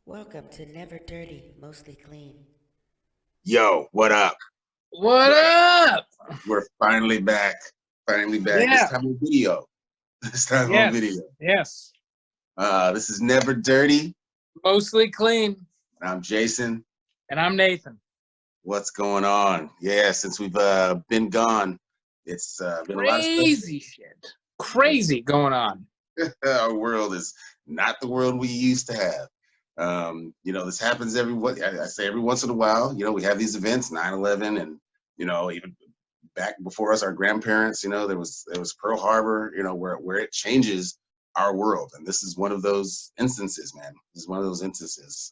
Welcome to Never Dirty, Mostly Clean. Yo, what up? What up? We're finally back. Finally back. This Yeah. time on video. This time on video. Yes. Yes. This is Never Dirty. Mostly clean. I'm Jason. And I'm Nathan. What's going on? Yeah, since we've been gone, it's been a lot of stuff. Crazy shit. Crazy going on. Our world is not the world we used to have. This happens I say every once in a while. We have these events, 9/11, and even back before us, our grandparents. There was Pearl Harbor. Where it changes our world, and this is one of those instances, man. This is one of those instances.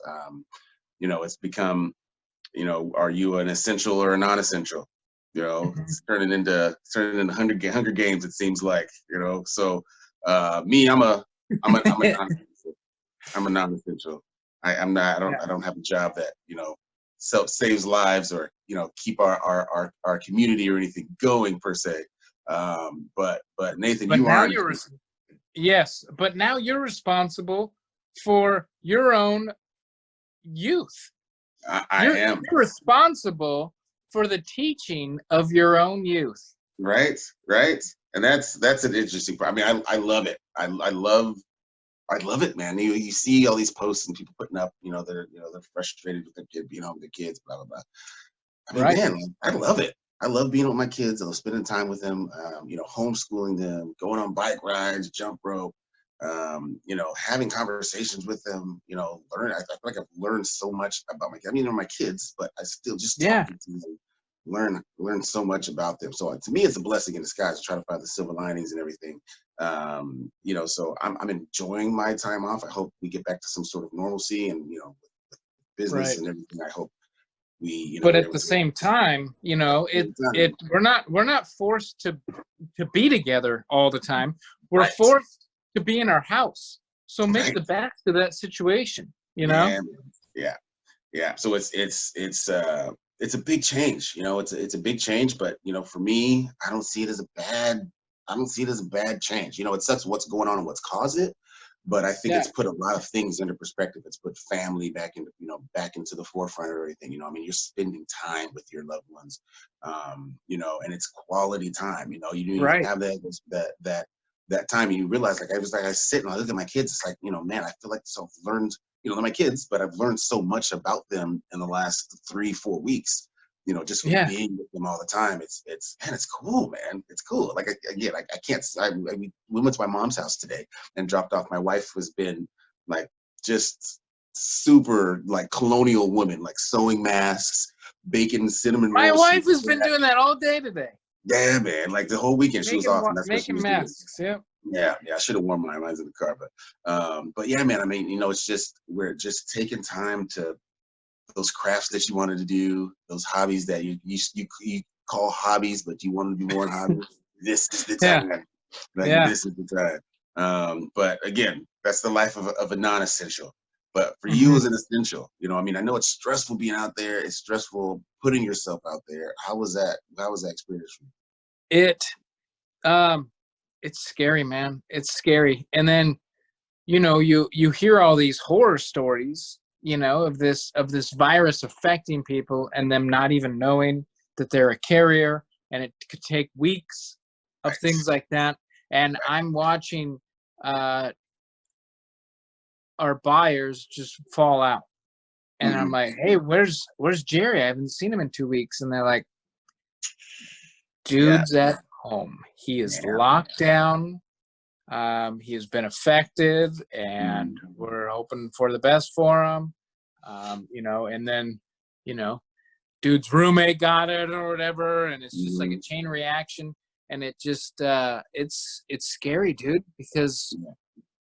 It's become, are you an essential or a non-essential? It's turning into Hunger Games. It seems like. So me, I'm a non-essential. I'm a non-essential. I'm not. I don't have a job that saves lives or keep our community or anything going per se. But Nathan, But you now are. you're yes, but now you're responsible for your own youth. I am. You're responsible for the teaching of your own youth. Right. And that's an interesting part. I mean, I love it. I love it, man. You see all these posts and people putting up, they're frustrated with their kid being home with their kids, blah blah blah. I mean, Right. man, I love it. I love being with my kids. I love spending time with them. Homeschooling them, going on bike rides, jump rope. Having conversations with them. Learn. I feel like I've learned so much about my. I mean, they're my kids, but I still just Yeah. talking to them, learn so much about them. So to me, it's a blessing in disguise to try to find the silver linings and everything. So I'm enjoying my time off. I hope we get back to some sort of normalcy and with business Right. and everything. I hope we But at the everything. same time, At the time. we're not forced to be together all the time. We're Right. forced to be in our house. So make Right. the best of that situation, Yeah, man. Yeah. So it's a big change. It's a big change, but for me, I don't see it as a bad. I don't see it as a bad change. It sucks what's going on and what's caused it, but I think Yeah. it's put a lot of things into perspective. It's put family back into the forefront of everything. I mean, you're spending time with your loved ones, and it's quality time. You don't even Right. have that time, and you realize, I sit and I look at my kids. It's like, man, I feel like I've learned. They're my kids, but I've learned so much about them in the last 3-4 weeks. Just from Yeah. being with them all the time. It's cool, man. It's cool. Like again, I can't. We went to my mom's house today and dropped off. My wife has been like just super like colonial woman, like sewing masks, baking cinnamon My rolls. wife has been doing that all day today. Yeah, man. Like the whole weekend she was off, and that's what she Making was doing. masks. Yeah. Yeah. I should have worn mine. Mine's in the car, but yeah, man. I mean, it's just we're just taking time to those crafts that you wanted to do, those hobbies that you call hobbies, but you want to do more than hobbies. This is the Yeah. time. Like Yeah. this is the time. But again, that's the life of a non-essential. But for you Mhm. as an essential, I mean, I know it's stressful being out there. It's stressful putting yourself out there. How was that? How was that experience for you? It um it's scary, man. It's scary. And then you hear all these horror stories, of this virus affecting people and them not even knowing that they're a carrier, and it could take weeks of Right. things like that. And I'm watching uh our buyers just fall out. And I'm Mm-hmm. like, hey, where's Jerry? I haven't seen him in 2 weeks. And they're like, Yeah. dude's at home. He is Yeah. locked down. He has been affected, and Mm-hmm. we're hoping for the best for him. And then, you know, dude's roommate got it or whatever, and it's just like a chain reaction, and it just it's scary, dude, because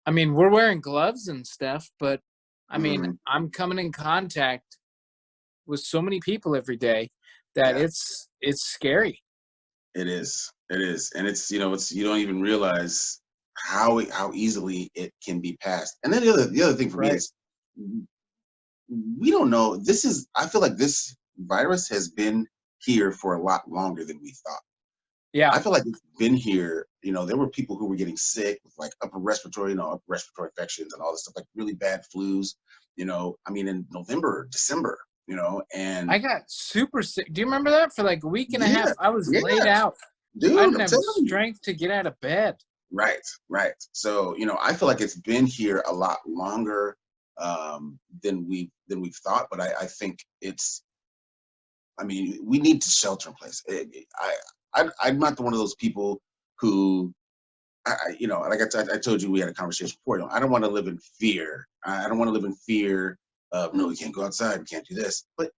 I mean, we're wearing gloves and stuff, but I mean, Mm-hmm. I'm coming in contact with so many people every day that Yeah. it's scary. It is. It is, and it's you don't even realize how easily it can be passed. And then the other thing for me Right. is we don't know. This is I feel like this virus has been here for a lot longer than we thought. Yeah. I feel like it's been here. There were people who were getting sick with like upper respiratory infections and all this stuff, like really bad flus. I mean, in November, December. And I got super sick. Do you remember that? For like a week and a yeah, half, I was laid yeah, out. I dude, didn't I'm have the telling you. strength to get out of bed. Right, right. So, I feel like it's been here a lot longer than we've thought, but I think I mean, we need to shelter in place. I'm not one of those people who, like I told you, we had a conversation before. I don't want to live in fear. I don't want to live in fear of, no, we can't go outside, we can't do this. But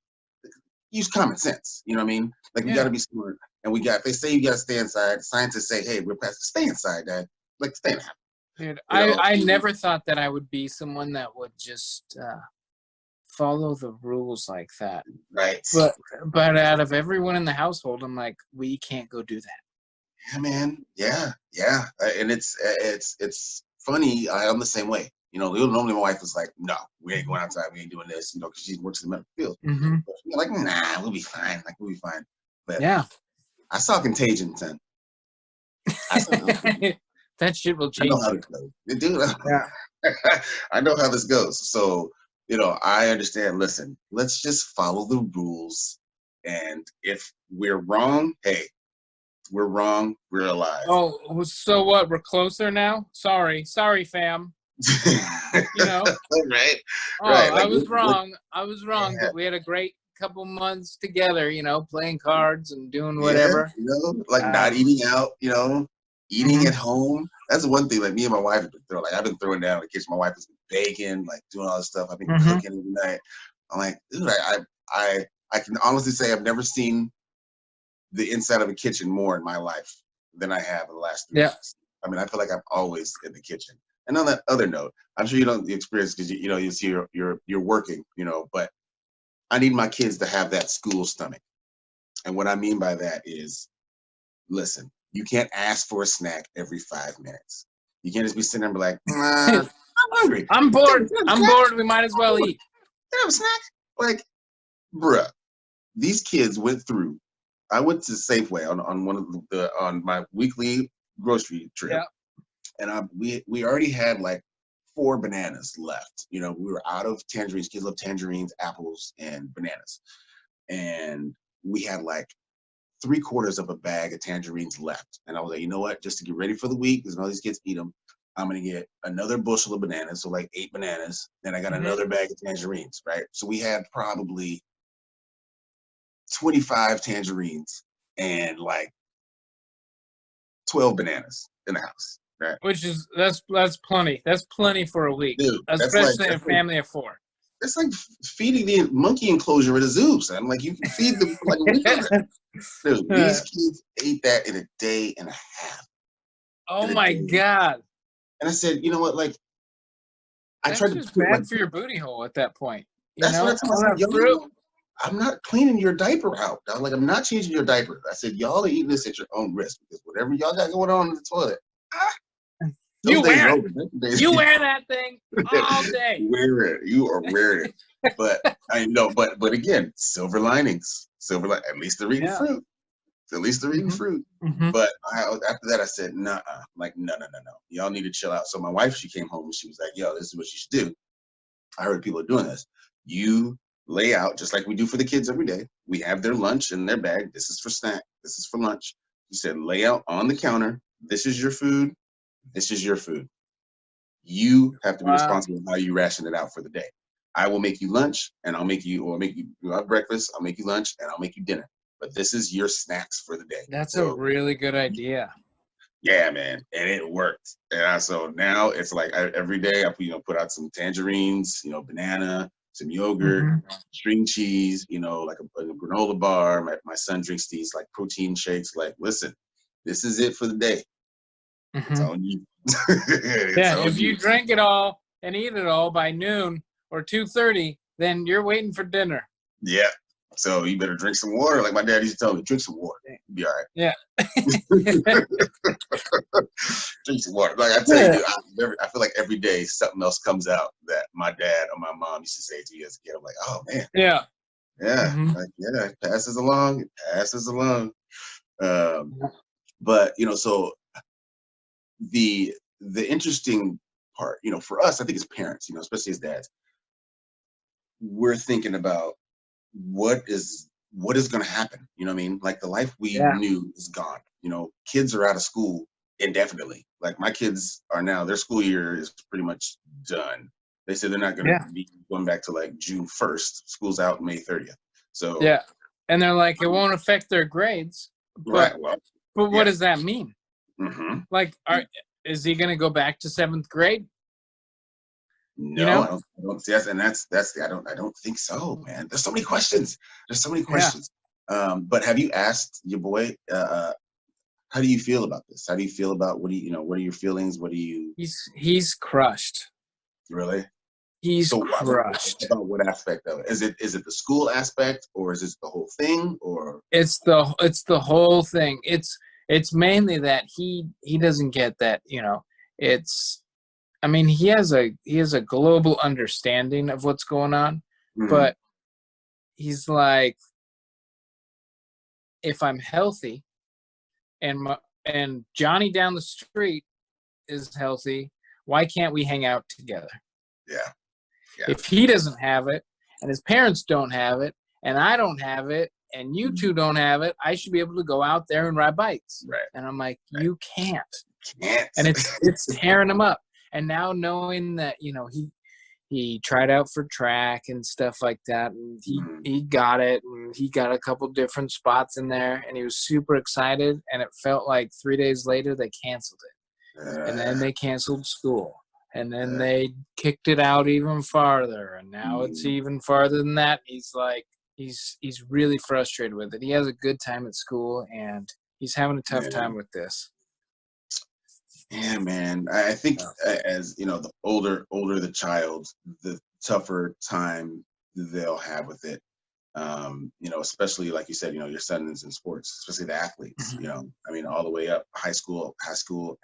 use common sense. You know what I mean? Like, we got to Yeah. be smart. And if they say you got to stay inside, scientists say, hey, we're past, stay inside, Dad. Like, stay in the house. Dude, You know, I never thought that I would be someone that would just follow the rules like that. right. But out of everyone in the household, I'm like, we can't go do that. Yeah, man. Yeah, yeah. And it's funny. I'm the same way. Normally my wife was like, no, we ain't going outside. We ain't doing this, because she works in the medical field. Mm-hmm. But she's like, nah, we'll be fine. Like, we'll be fine. But Yeah. I saw Contagion, son. I saw That shit will I know change how you. this goes. Dude, Yeah. I know how this goes. So, I understand. Listen, let's just follow the rules. And if we're wrong, hey, we're wrong. We're alive. Oh, so what? We're closer now? Sorry, fam. Right. Oh, Right. I Like, was wrong. I was wrong, yeah, but we had a great couple months together, playing cards and doing yeah, whatever. like not eating out, eating Mhm. at home. That's the one thing. Like, me and my wife have been throwing. Like, I've been throwing down in the kitchen. My wife has been baking, like doing all this stuff. I've been Mhm. cooking every night. I'm like, dude, I can honestly say I've never seen the inside of a kitchen more in my life than I have in the last 3 Yeah. months. I mean, I feel like I'm always in the kitchen. And on that other note, I'm sure you don't experience, because you see you're working, but I need my kids to have that school stomach. And what I mean by that is, listen, you can't ask for a snack every 5 minutes. You can't just be sitting there and be like, I'm hungry. I'm Can bored. I have a I'm snack? bored. We might as well eat. Can I have a snack? Like, bruh, these kids went through. I went to Safeway on one of on my weekly grocery trip, Yeah. and we already had like 4 bananas left. We were out of tangerines. Kids love tangerines, apples, and bananas, and we had like 3/4 of a bag of tangerines left. And I was like, you know what? Just to get ready for the week, because all these kids eat them, I'm gonna get another bushel of bananas, so like 8 bananas. Then I got Mhm. another bag of tangerines, right? So we had probably 25 tangerines and like 12 bananas in the house, right? Which is that's plenty. That's plenty for a week, Dude, especially in a family of 4. it's like feeding the monkey enclosure at a zoo. So I'm like, you can feed them for like a week on that. Dude, these kids ate that in a day and a half. Oh In a my day. God. And I said, you know what? Like, I That's tried to just put like, bad for your booty hole at that point. that's what I told All myself. that fruit. Y'all, I'm not cleaning your diaper out. I'm like, I'm not changing your diaper. I said, y'all are eating this at your own risk, because whatever y'all got going on in the toilet, those You days are wear it. over. Those days, You wear that thing all day. wear it. You are wearing it. But I know, but again, silver linings. At least they're eating Yeah. fruit. At least they're eating Mhm. fruit. Mhm. But after that, I said, nah, like, no. Y'all need to chill out. So my wife, she came home and she was like, yo, this is what you should do. I heard people are doing this. You lay out just like we do for the kids every day. We have their lunch in their bag. This is for snack. This is for lunch. She said, lay out on the counter. This is your food. This is your food. You have to be Wow. responsible for how you ration it out for the day. I will make you lunch, and I'll make you have breakfast. I'll make you lunch, and I'll make you dinner. But this is your snacks for the day. That's a So really good idea. yeah, man, and it worked. And so now it's like every day I put out some tangerines, banana, some yogurt, Mhm. string cheese, like a granola bar. My son drinks these like protein shakes. Like, listen, this is it for the day. It's Mhm. on you. It's Yeah, on if you drink it all and eat it all by noon or 2:30, then you're waiting for dinner. Yeah. So you better drink some water. Like my dad used to tell me, drink some water. You'll be all right. Yeah. Drink some water. Like I tell you, dude, I feel like every day something else comes out that my dad or my mom used to say to me as a kid. I'm like, oh man, Yeah. yeah, Mhm. like, yeah, it passes along. It passes along. Um, But so the interesting part, for us, I think as parents, especially as dads, we're thinking about what is going to happen. You know what I mean? Like, the life we Yeah. knew is gone. Kids are out of school indefinitely. Like, my kids are now, their school year is pretty much done. They said they're not going to Yeah. be going back to like June 1st. School's out May 30th. So, Yeah. And they're like, it won't affect their grades. But right. Well, what yeah. does that mean? hmm Like, is he going to go back to 7th grade? No, I don't see. And I don't think so, man. There's so many questions. There's so many Yeah. questions. But have you asked your boy, how do you feel about this? How do you feel about, what are your feelings? What do you He's crushed. really? He's So crushed. about what aspect of it? Is it the school aspect, or is it the whole thing, or? It's the whole thing. It's mainly that he doesn't get that, it's, I mean, he has a global understanding of what's going on, Mhm. but he's like, if I'm healthy and Johnny down the street is healthy, why can't we hang out together? Yeah, yeah. If he doesn't have it and his parents don't have it and I don't have it and you two don't have it, I should be able to go out there and ride bikes. Right. And I'm like, Right. you can't. Can't. And it's tearing him up. And now knowing that, he tried out for track and stuff like that, and Mhm. he got it, and he got a couple different spots in there, and he was super excited, and it felt like 3 days later they canceled it. And then they canceled school. And then they kicked it out even farther, and now it's Mhm. even farther than that. He's like, he's really frustrated with it. He has a good time at school, and he's having a tough Yeah. time with this. Yeah, man. I think, Yeah. as the older the child, the tougher time they'll have with it. Especially like you said, your son is in sports, especially the athletes. Mhm. I mean, all the way up, high school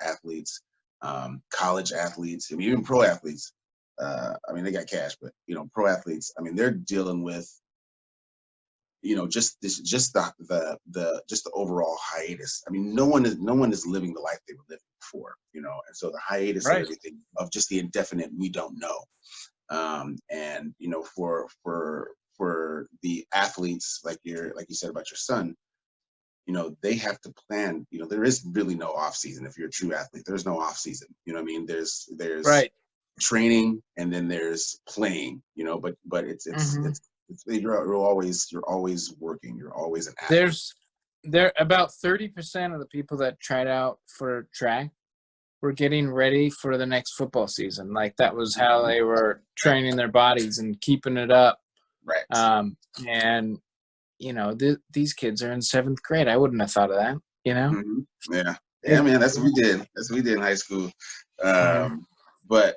athletes, college athletes. I mean, even pro athletes. I mean, they got cash, but pro athletes. I mean, they're dealing with just the overall hiatus. I mean, no one is living the life they were living before, and so the hiatus of Right. everything, of just the indefinite, we don't know. And for the athletes, like you said about your son, they have to plan. There is really no off season. If you're a true athlete, there's no off season. You know what I mean? There's Right. training, and then there's playing. But Mhm. you're always working. You're always an athlete. There about 30% of the people that tried out for track were getting ready for the next football season. Like, that was how they were training their bodies and keeping it up. Right. And these kids are in 7th grade. I wouldn't have thought of that. hmm Yeah. Yeah, It, man. That's what we did. That's what we did in high school. Mhm. But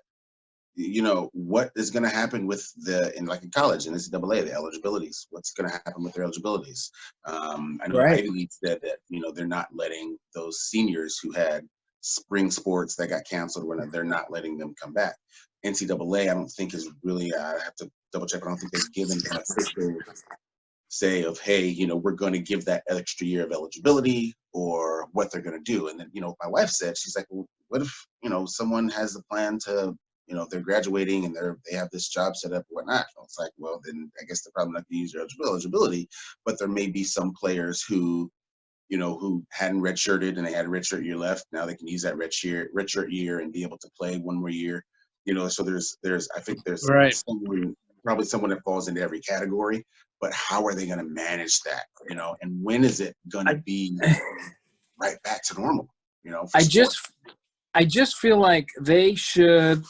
what is going to happen with in college and NCAA, the eligibilities? What's going to happen with their eligibilities? I know the Right. Ivy League said that they're not letting those seniors who had spring sports that got canceled, they're not letting them come back. NCAA, I don't think is really. I have to double check, but I don't think they've given an official say of, hey, we're going to give that extra year of eligibility, or what they're going to do. And then, my wife said, she's like, well, what if, someone has a plan to, they're graduating and they have this job set up or whatnot. It's like, well, then I guess they're probably not going to use their eligibility, but there may be some players who hadn't redshirted and they had a redshirt year left. Now they can use that redshirt year and be able to play one more year. So I think there's Right. probably someone that falls into every category, but how are they going to manage that? And when is it going to I be right back to normal? For I sport. just feel like they should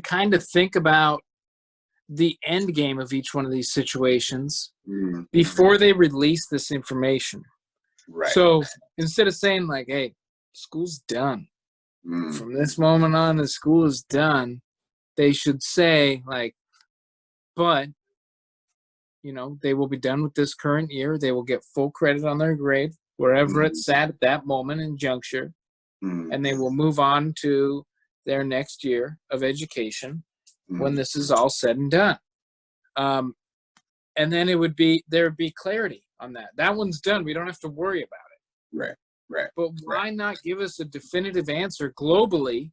kind of think about the end game of each one of these situations Mm, before they release this information. right. So instead of saying like, "Hey, school's done. Mm, From this moment on, the school is done," they should say like, "But they will be done with this current year. They will get full credit on their grade wherever mm, it's at that moment in juncture, mm, and they will move on to their next year of education when mm. this is all said and done." And then there would be clarity on that. That one's done. We don't have to worry about it. Right. Right. But why not give us a definitive answer globally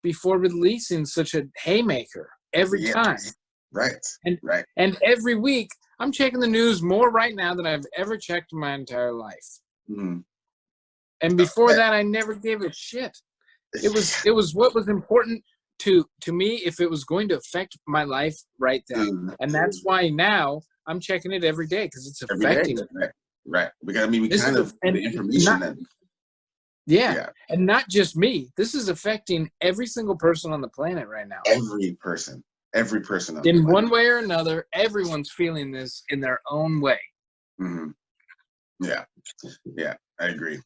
before releasing such a haymaker every Yeah. time? Right. And Right. and every week, I'm checking the news more right now than I've ever checked in my entire life. Mhm. And before that, I never gave a shit. It was what was important to me if it was going to affect my life right then. Mhm. And that's why now I'm checking it every day because it's Every day. affecting me. Right. Right. Because I mean, we This kind is of the information not that. yeah, Yeah. and not just me. This is affecting every single person on the planet right now. Every person on the In planet. one way or another, everyone's feeling this in their own way. Hmm. Yeah. Yeah. I agree.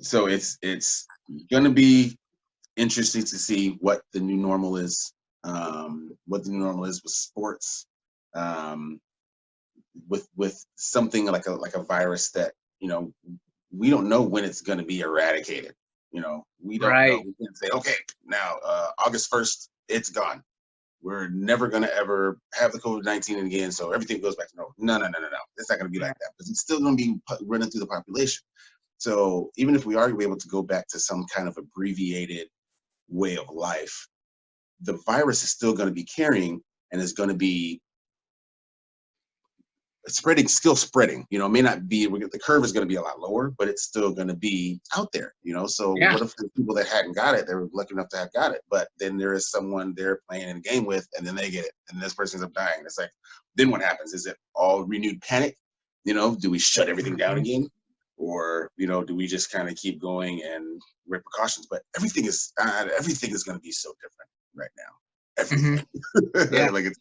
So it's going to be interesting to see what the new normal is. What the new normal is with sports. Um, with something like a virus that we don't know when it's going to be eradicated. We don't know. Right. We can say, okay, now August 1st, it's gone. We're never going to ever have the COVID-19 again, so everything goes back to normal. No. It's not going to be like that because it's still going to be running through the population. So even if we are able to go back to some kind of abbreviated way of life, the virus is still going to be carrying and is going to be still spreading. It may not be, the curve is going to be a lot lower, but it's still going to be out there. So Yeah. what if the people that hadn't got it, they were lucky enough to have got it, but then there is someone they're playing in a game with and then they get it and this person ends up dying. It's like, then what happens? Is it all renewed panic? Do we shut everything down again? Or, do we just kind of keep going and with precautions? But everything is going to be so different right now. Everything. Yeah. Like it's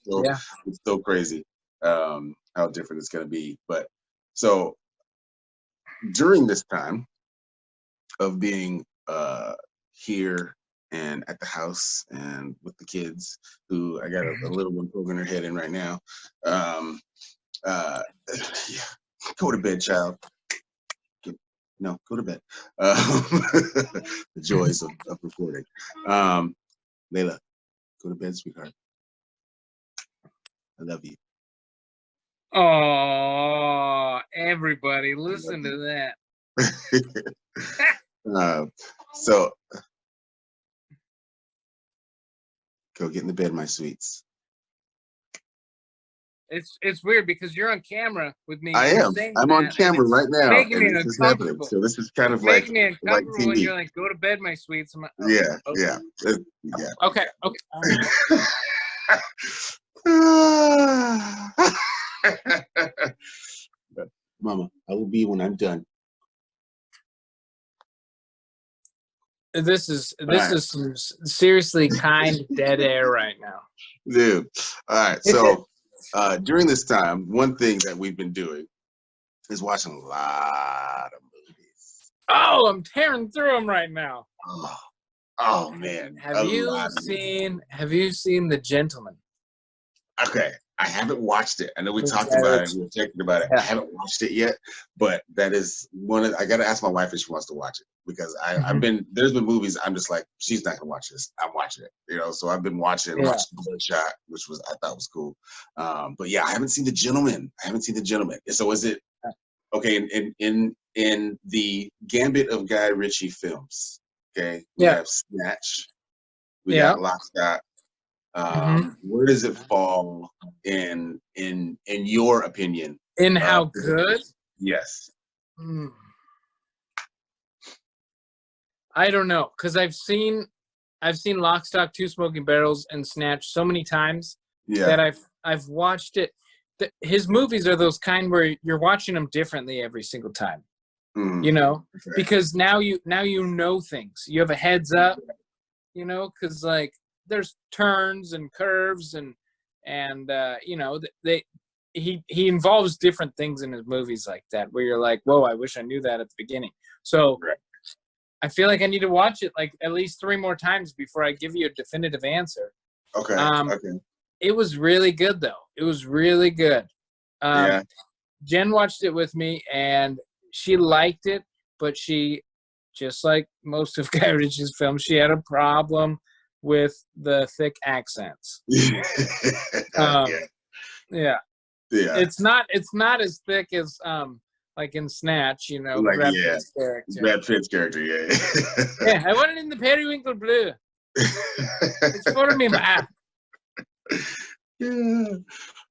so crazy how different it's going to be. But so during this time of being here and at the house and with the kids, who I got a little one poking her head in right now. Yeah, go to bed, child. No, go to bed. The joys of recording. Layla, go to bed, sweetheart. I love you. Oh, everybody, listen to that. So go get in the bed, my sweets. It's weird because you're on camera with me. I am. I'm on camera right now, making and me this is happening. uncomfortable. So this is kind of like Making me uncomfortable when TV. you're like, "Go to bed, my sweets." I'm like, oh, Yeah, okay. yeah. Okay. But, Mama, I will be when I'm done. This is some seriously kind dead air right now. Dude. All right. So during this time, one thing that we've been doing is watching a lot of movies. Oh, I'm tearing through them right now. Oh man. Have you seen The Gentleman? Okay. I haven't watched it. I know we talked about it. We were talking about it. Yeah. I haven't watched it yet, but that is I got to ask my wife if she wants to watch it because there's been movies I'm just like, she's not going to watch this. I'm watching it, so I've been watching Bloodshot, which I thought was cool. But yeah, I haven't seen The Gentleman. So is it, okay, in the gambit of Guy Ritchie films, okay, we have Snatch, we got Lock, Stock. Where does it fall in your opinion? In how good? Yes. I don't know, because I've seen Lock, Stock, Two Smoking Barrels, and Snatch so many times that I've watched it. His movies are those kind where you're watching them differently every single time, because now you know things. You have a heads up, because like there's turns and curves and he involves different things in his movies like that where you're like, whoa, I wish I knew that at the beginning. So I feel like I need to watch it like at least 3 more times before I give you a definitive answer. Okay. It was really good though. It was really good. Jen watched it with me and she liked it, but she, just like most of Guy Ritchie's films, she had a problem with the thick accents. Yeah. It's not as thick as like in Snatch, you know, Like, Brad yeah, Pitt's character. Brad Pitt's character, yeah. Yeah, I want it in the periwinkle blue. It's for me, ma. Yeah.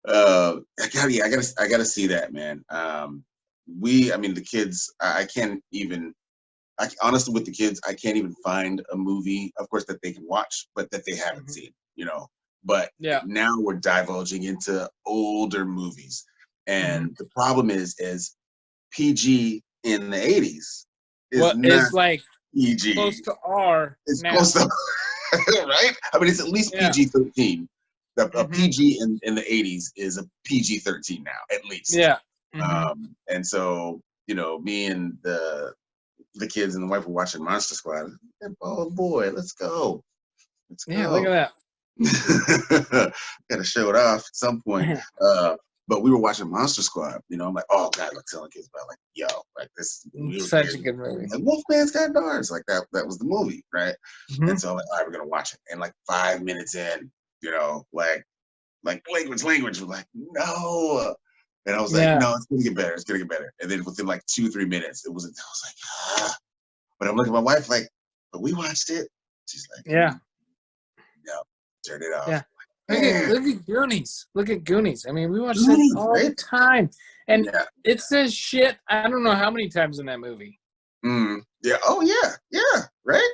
I gotta see that, man. I mean, the kids, I can't even, honestly, with the kids, I can't even find a movie, of course, that they can watch, but that they haven't seen, you know. But Yeah. now we're divulging into older movies, and the problem is PG in the 80s is What not is like PG. close to R It's now. close to right. I mean, it's at least Yeah. PG-13. A PG in the 80s is a PG-13 now, at least. Yeah. And so, you know, me and the kids and the wife were watching Monster Squad. Oh boy, let's go. Let's Yeah, go. look at that. Gotta show it off at some point. But we were watching Monster Squad, you know. I'm like, oh god, like telling kids about, like, yo, like this, we were Such a kids, good movie. like Wolfman's Got Darts, like that was the movie, right? And so I'm like, all right, we're gonna watch it. And like 5 minutes in, you know, like language, we're like, no. And I was like, no, it's gonna get better, it's gonna get better. And then within like 2-3 minutes, I was like, ah. But I'm looking at my wife like, but we watched it. She's like, Yeah. No, turn it off. Yeah. Look at Goonies. Look at Goonies. I mean, we watch Goonies, it all right? the time. And Yeah. it says shit, I don't know how many times in that movie. Yeah. Oh yeah. Yeah. Right.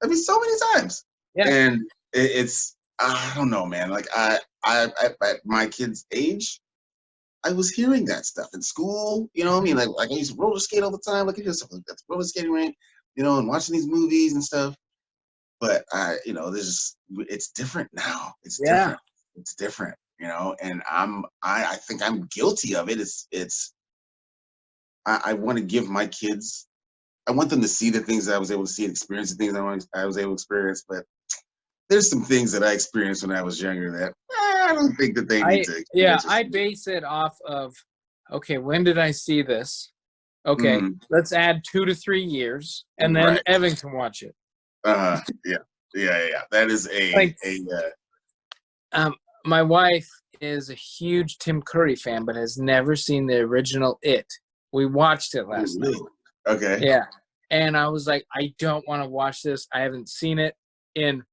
I mean, so many times. Yeah. And it's, I don't know, man. Like I at my kid's age, I was hearing that stuff in school. You know what I mean? Like I used to roller skate all the time. Like, I just that's roller skating rink, you know, and watching these movies and stuff. But you know, it's different now. It's different. It's different, you know, and I think I'm guilty of it. I want to give my kids, I want them to see the things that I was able to see and experience the things I was able to experience. But there's some things that I experienced when I was younger that I don't think that they need to experience. I base it off of, okay, when did I see this? Okay, let's add 2 to 3 years, and then Evan can watch it. Yeah. That is my wife is a huge Tim Curry fan, but has never seen the original It. We watched it last night. Okay. Yeah. And I was like, I don't want to watch this. I haven't seen it in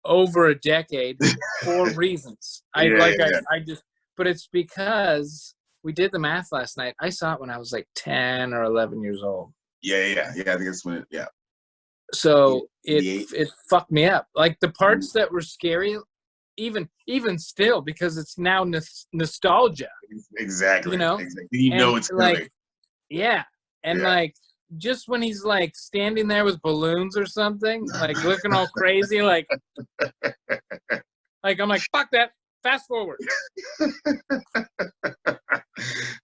over a decade for reasons. But it's because we did the math last night. I saw it when I was like 10 or 11 years old. Yeah. I think it's when So it fucked me up. Like the parts that were scary, even still, because it's now nostalgia. Exactly. You know? Exactly. You know it's coming. Like, yeah. And like, just when he's like standing there with balloons or something, like looking all crazy, like I'm like, fuck that. Fast forward.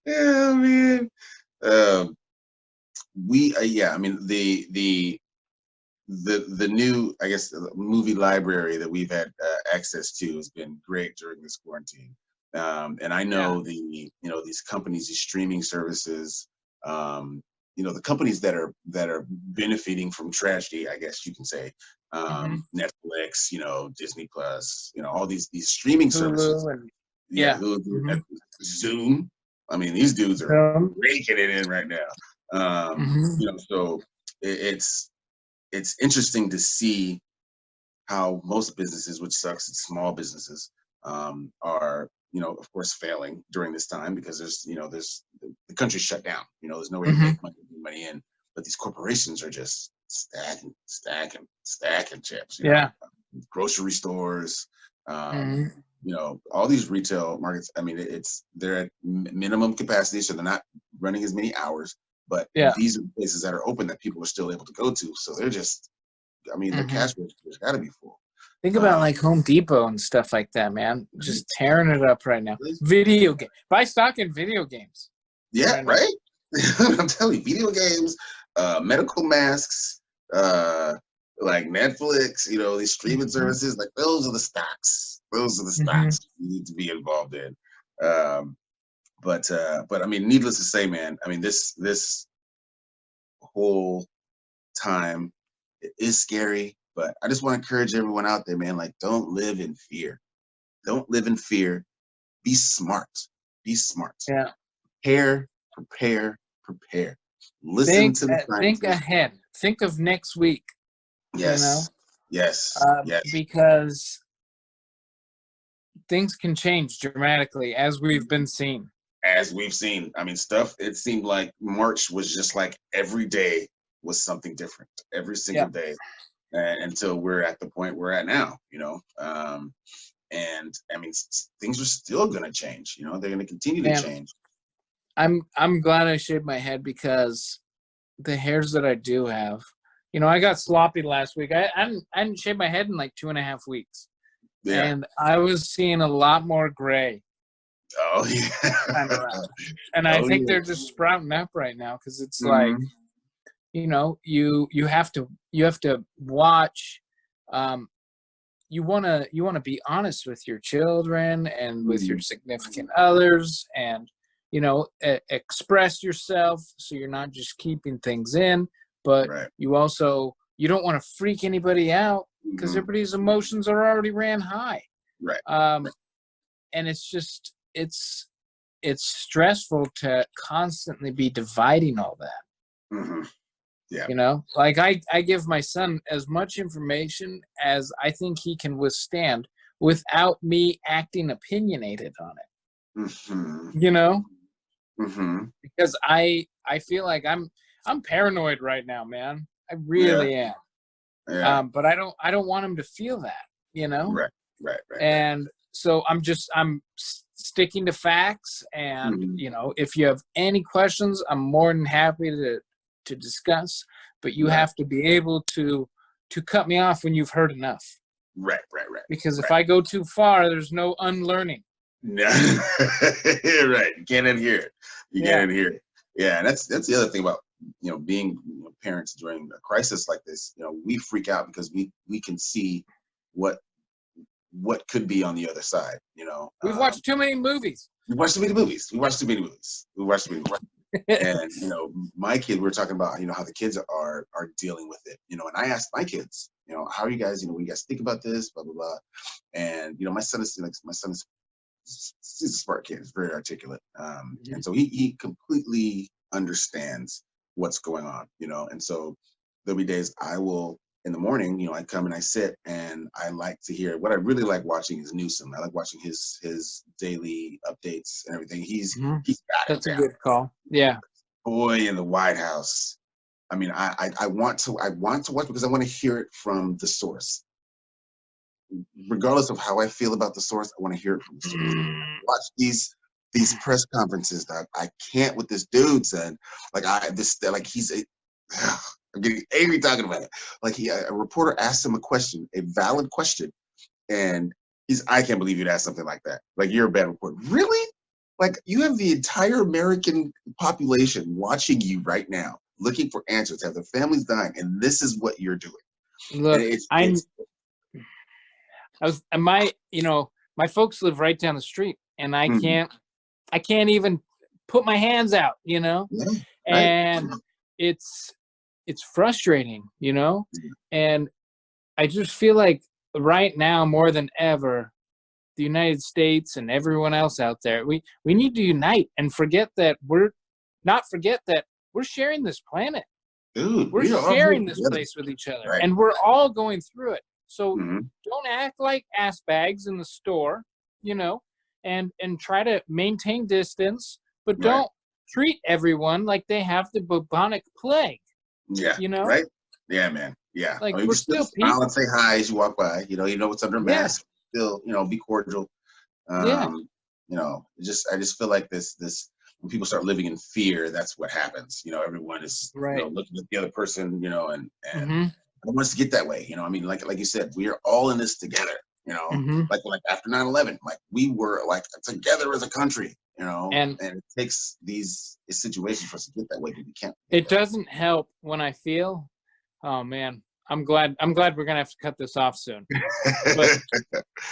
Yeah, man. I mean, the new, I guess, movie library that we've had access to has been great during this quarantine. And I know these companies, these streaming services, the companies that are benefiting from tragedy, I guess you can say, Netflix, Disney Plus, all these streaming services. Hulu, Zoom. I mean, these dudes are raking it in right now. So it's interesting to see how most businesses, which sucks, it's small businesses, are, of course, failing during this time because there's the country's shut down. There's no way to make money in, but these corporations are just stacking chips. Grocery stores, all these retail markets. I mean, they're at minimum capacity, so they're not running as many hours. But these are places that are open that people are still able to go to. So they're just, their cash register's got to be full. Think about like Home Depot and stuff like that, man. Just tearing it up right now. Video game. Buy stock in video games. Yeah, right? I'm telling you, video games, medical masks, like Netflix, these streaming services, like those are the stocks. Those are the stocks you need to be involved in. But I mean, needless to say, man, I mean, this whole time is scary, but I just want to encourage everyone out there, man, like, don't live in fear. Don't live in fear. Be smart. Be smart. Yeah. Prepare. prepared. Listen to the Think scientists. ahead. Think of next week. Yes. Yes. Yes. Because things can change dramatically, as we've been seeing. As we've seen, I mean, stuff. It seemed like March was just like every day was something different, every single day, until we're at the point we're at now. And I mean, things are still going to change. They're going to continue to change. I'm glad I shaved my head, because the hairs that I do have, I got sloppy last week. I hadn't shaved my head in like 2.5 weeks. Yeah. And I was seeing a lot more gray. Oh yeah. Time around. And I think they're just sprouting up right now, because it's like, you have to watch. You want to be honest with your children and with your significant others, and express yourself, so you're not just keeping things in, but you don't want to freak anybody out, because everybody's emotions are already ran high. Right. And it's just it's stressful to constantly be dividing all that. Yeah. Like I give my son as much information as I think he can withstand without me acting opinionated on it. Because I feel like I'm paranoid right now, man. I really am. Yeah. But I don't want him to feel that, Right. And so I'm sticking to facts, and if you have any questions, I'm more than happy to discuss, but you have to be able to cut me off when you've heard enough. Right. Because if I go too far, there's no unlearning. No. Right. You can't adhere it. You can't adhere it. Yeah, and that's the other thing about being parents during a crisis like this. We freak out because we can see what could be on the other side. We've watched too many movies. We watched too many movies. And my kid, we were talking about how the kids are dealing with it. And I asked my kids, how are you guys? What do you guys think about this? Blah blah blah. And my son is he's a smart kid. He's very articulate. And so he completely understands what's going on. And so there'll be days I will, in the morning, I come and I sit, and I like to hear, what I really like watching is Newsom. I like watching his daily updates and everything. He's got it That's down. a good call. Yeah. Boy in the White House. I mean, I want to watch, because I want to hear it from the source. Regardless of how I feel about the source, I want to hear it from the source. Watch these press conferences that I can't with this dude said. I'm getting angry talking about it. Like a reporter asked him a question, a valid question, and I can't believe you'd ask something like that. Like, you're a bad reporter. Really? Like, you have the entire American population watching you right now, looking for answers, have their families dying, and this is what you're doing. Look, my folks live right down the street, and I can't even put my hands out, and it's frustrating, and I just feel like right now more than ever, the United States and everyone else out there, we need to unite and forget that we're sharing this planet. Dude, we're sharing this place with each other, and we're all going through it. So don't act like ass bags in the store, and try to maintain distance, but don't treat everyone like they have the bubonic plague. Yeah. Right? Yeah, man. Yeah. Like, we're still smile and say hi as you walk by. You know what's under mask. Still, be cordial. I just feel like this when people start living in fear, that's what happens. Everyone is looking at the other person, and I don't want us to get that way. I mean, like you said, we are all in this together. Like after 9/11, like we were like together as a country. And it takes these situations for us to get that way, but we can't. It doesn't help when I feel, oh man, I'm glad we're gonna have to cut this off soon. But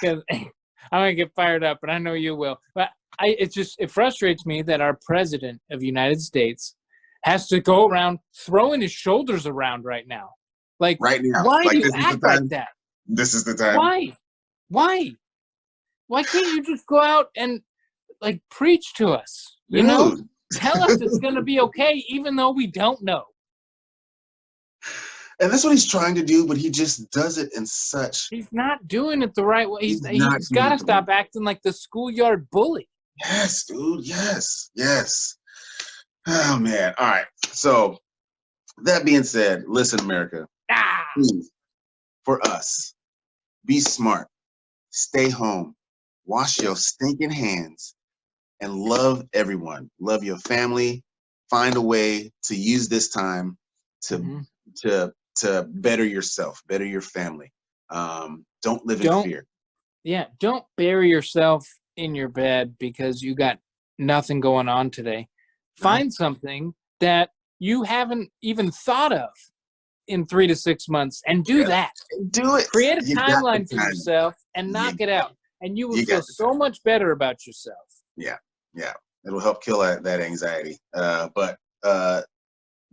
because I'm gonna get fired up, and I know you will. But it frustrates me that our president of the United States has to go around throwing his shoulders around right now. Like, right now, why do you act like that? This is the time. Why can't you just go out and like preach to us? Dude, Tell us it's going to be okay, even though we don't know. And that's what he's trying to do, but he just does it in such. He's not doing it the right way. He's not got to doing it the stop acting like the schoolyard bully. Yes, dude. Yes. Yes. Oh, man. All right. So, that being said, listen, America, Ah, please, for us, be smart, stay home, wash your stinking hands, and love everyone. Love your family. Find a way to use this time to Mhm. to better yourself, better your family. Don't live in Don't fear. Yeah, don't bury yourself in your bed because you got nothing going on today. Find something that you haven't even thought of in 3 to 6 months and do Yeah, that. do it. Create a You got the timeline for time. yourself and knock You, it out. And you will you feel got the so time. much better about yourself. Yeah, yeah. It'll help kill that anxiety. But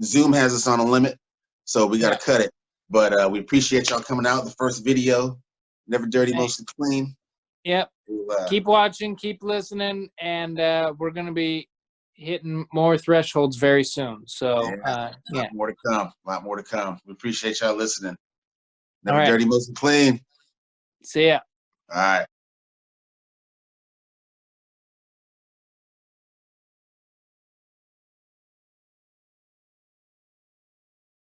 Zoom has us on a limit, so we got to cut it. But we appreciate y'all coming out. The first video, Never Dirty, Hey. Mostly Clean. Yep. We'll, Keep watching, keep listening, and we're going to be hitting more thresholds very soon. So, a lot more to come. A lot more to come. We appreciate y'all listening. Never All right. Dirty, Mostly Clean. See ya. All right.